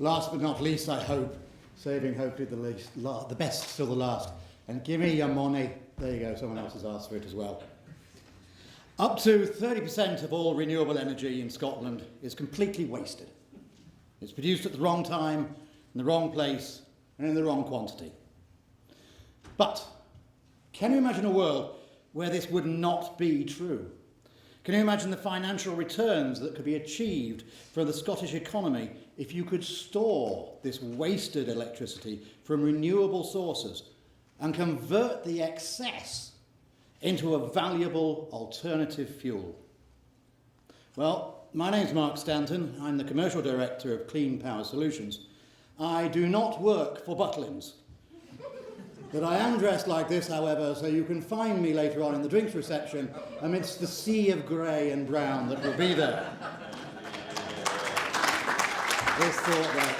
last but not least, I hope, saving hopefully the best till the last. And give me your money. There you go, someone else has asked for it as well. Up to 30% of all renewable energy in Scotland is completely wasted. It's produced at the wrong time, in the wrong place, and in the wrong quantity. But can you imagine a world where this would not be true? Can you imagine the financial returns that could be achieved for the Scottish economy if you could store this wasted electricity from renewable sources and convert the excess into a valuable alternative fuel? Well, my name's Marc Stanton. I'm the Commercial Director of Clean Power Solutions. I do not work for Butlins. But I am dressed like this, however, so you can find me later on in the drinks reception amidst the sea of grey and brown that will be there. This thought there.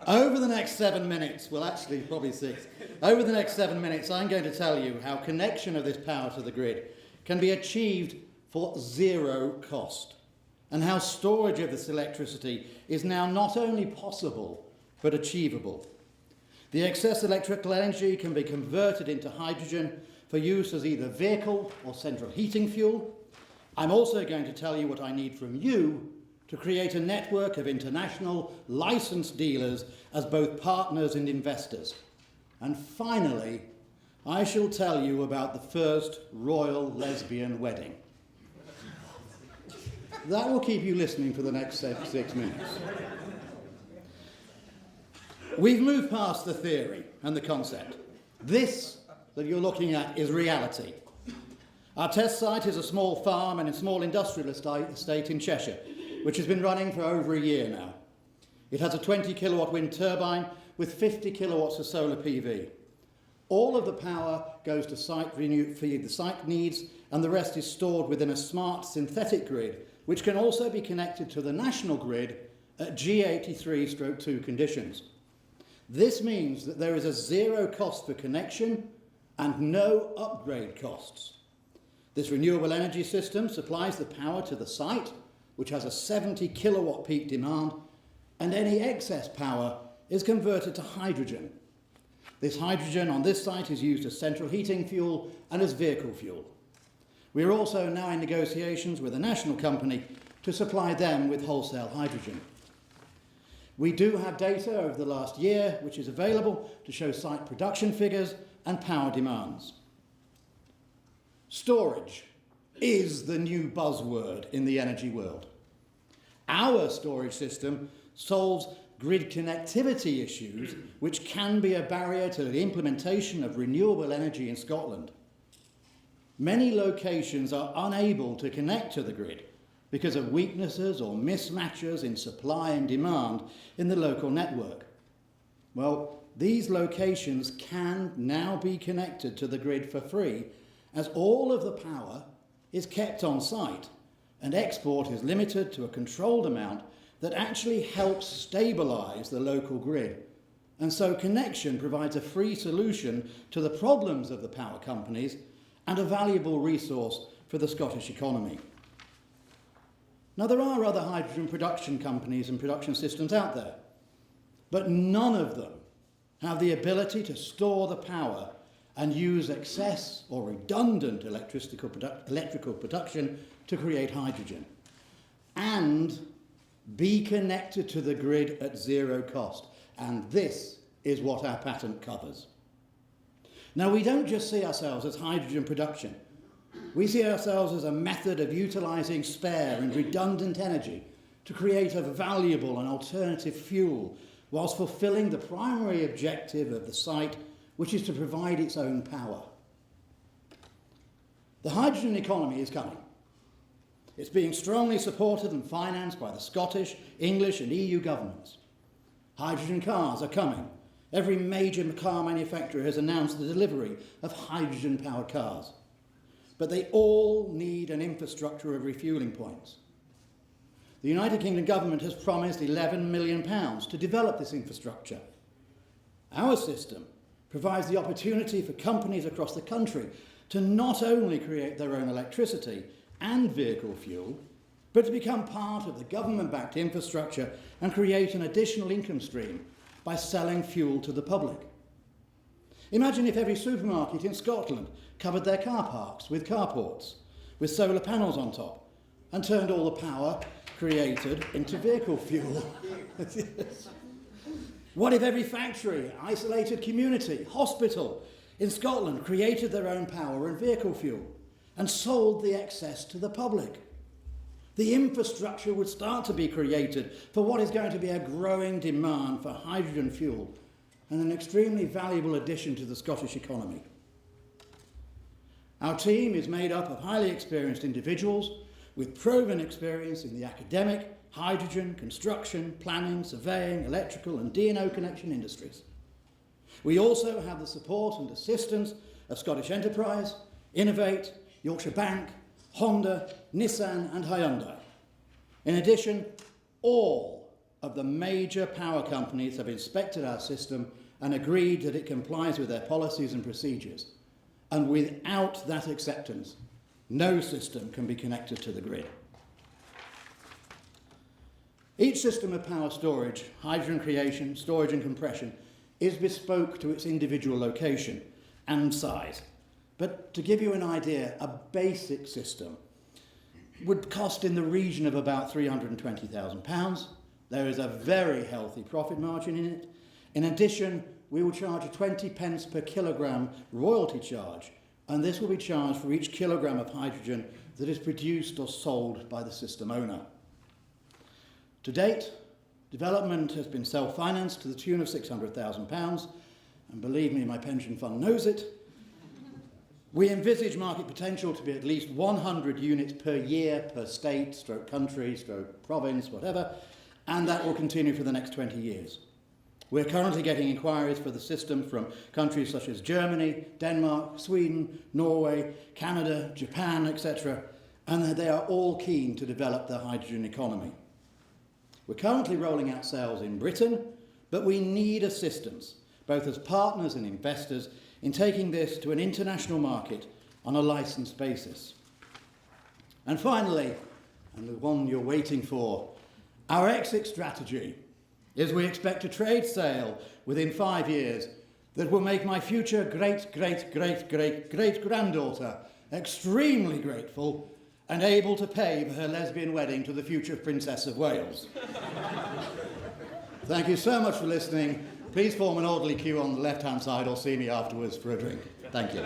Over the next 7 minutes, well actually probably 6, over the next 7 minutes I'm going to tell you how connection of this power to the grid can be achieved for zero cost, and how storage of this electricity is now not only possible but achievable. The excess electrical energy can be converted into hydrogen for use as either vehicle or central heating fuel. I'm also going to tell you what I need from you to create a network of international licensed dealers as both partners and investors. And finally, I shall tell you about the first royal lesbian wedding. That will keep you listening for the next 6 minutes. We've moved past the theory and the concept. This that you're looking at is reality. Our test site is a small farm and a small industrial estate in Cheshire, which has been running for over a year now. It has a 20 kilowatt wind turbine with 50 kilowatts of solar PV. All of the power goes to site feed the site needs, and the rest is stored within a smart synthetic grid, which can also be connected to the national grid at G83/2 conditions. This means that there is a zero cost for connection and no upgrade costs. This renewable energy system supplies the power to the site, which has a 70 kilowatt peak demand, and any excess power is converted to hydrogen. This hydrogen on this site is used as central heating fuel and as vehicle fuel. We are also now in negotiations with a national company to supply them with wholesale hydrogen. We do have data over the last year which is available to show site production figures and power demands. Storage is the new buzzword in the energy world. Our storage system solves grid connectivity issues which can be a barrier to the implementation of renewable energy in Scotland. Many locations are unable to connect to the grid because of weaknesses or mismatches in supply and demand in the local network. Well, these locations can now be connected to the grid for free, as all of the power is kept on site and export is limited to a controlled amount that actually helps stabilise the local grid. And so connection provides a free solution to the problems of the power companies and a valuable resource for the Scottish economy. Now, there are other hydrogen production companies and production systems out there, but none of them have the ability to store the power and use excess or redundant electrical production to create hydrogen and be connected to the grid at zero cost. And this is what our patent covers. Now, we don't just see ourselves as hydrogen production. We see ourselves as a method of utilising spare and redundant energy to create a valuable and alternative fuel whilst fulfilling the primary objective of the site, which is to provide its own power. The hydrogen economy is coming. It's being strongly supported and financed by the Scottish, English and EU governments. Hydrogen cars are coming. Every major car manufacturer has announced the delivery of hydrogen-powered cars. But they all need an infrastructure of refuelling points. The United Kingdom government has promised £11 million to develop this infrastructure. Our system provides the opportunity for companies across the country to not only create their own electricity and vehicle fuel, but to become part of the government-backed infrastructure and create an additional income stream by selling fuel to the public. Imagine if every supermarket in Scotland covered their car parks with carports, with solar panels on top, and turned all the power created into vehicle fuel. What if every factory, isolated community, hospital in Scotland created their own power and vehicle fuel and sold the excess to the public? The infrastructure would start to be created for what is going to be a growing demand for hydrogen fuel and an extremely valuable addition to the Scottish economy. Our team is made up of highly experienced individuals with proven experience in the academic, hydrogen, construction, planning, surveying, electrical and D&O connection industries. We also have the support and assistance of Scottish Enterprise, Innovate, Yorkshire Bank, Honda, Nissan and Hyundai. In addition, all of the major power companies have inspected our system and agreed that it complies with their policies and procedures. And without that acceptance, no system can be connected to the grid. Each system of power storage, hydrogen creation, storage and compression, is bespoke to its individual location and size. But to give you an idea, a basic system would cost in the region of about £320,000. There is a very healthy profit margin in it. In addition, we will charge a 20 pence per kilogram royalty charge, and this will be charged for each kilogram of hydrogen that is produced or sold by the system owner. To date, development has been self-financed to the tune of £600,000, and believe me, my pension fund knows it. We envisage market potential to be at least 100 units per year per state, stroke country, stroke province, whatever, and that will continue for the next 20 years. We're currently getting inquiries for the system from countries such as Germany, Denmark, Sweden, Norway, Canada, Japan, etc., and they are all keen to develop the hydrogen economy. We're currently rolling out sales in Britain, but we need assistance, both as partners and investors, in taking this to an international market on a licensed basis. And finally, and the one you're waiting for, our exit strategy is we expect a trade sale within 5 years that will make my future great-great-great-great-great-granddaughter extremely grateful and able to pay for her lesbian wedding to the future Princess of Wales. Thank you so much for listening. Please form an orderly queue on the left-hand side or see me afterwards for a drink. Thank you.